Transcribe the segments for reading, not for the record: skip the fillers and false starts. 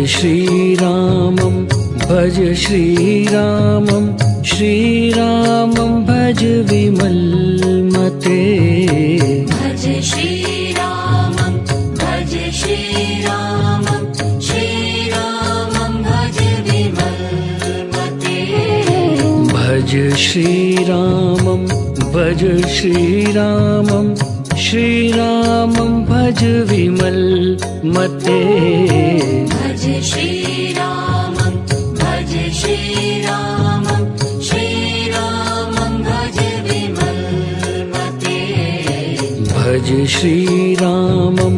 श्रीरामं भज श्रीरामं श्रीरामं भज विमलमते भज श्रीरामं भज श्रीरामं श्रीरामं भज विमलमते भज श्रीरामं भज श्रीरामं श्रीरामं भज विमलमते भज श्रीरामं भज श्रीरामं श्रीरामं भज विमलमते भज श्रीरामं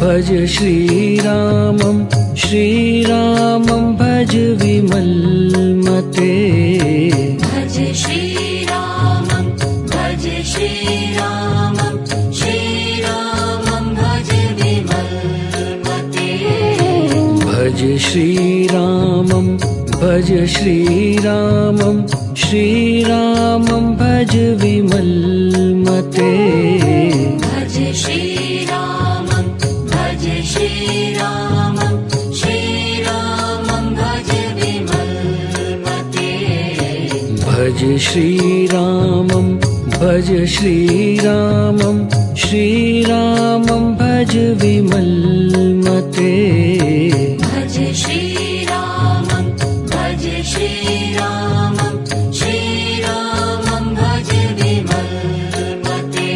भज श्रीरामं श्रीरामं भज विमलमते भज श्रीरामं भज श्रीरामं श्रीरामं भज विमलमते भज श्रीरामं भज श्रीरामं श्रीरामं भज विमलमते भज श्रीरामं भज श्रीरामं श्रीरामं भज विमलमते भज श्रीरामं भज श्रीरामं श्रीरामं भज विमलमते भज श्रीरामं भज श्रीरामं श्रीरामं भज विमलमते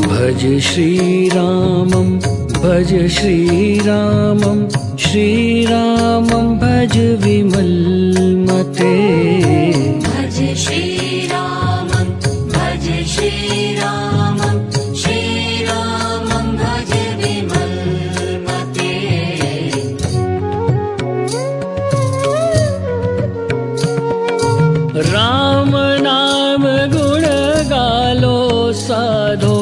भज श्रीरामं भज श्रीरामं श्रीरामं भज विमलमते भज श्रीरामं भज श्रीरामं श्रीरामं भज विमलमते राम नाम गुण गालो साधो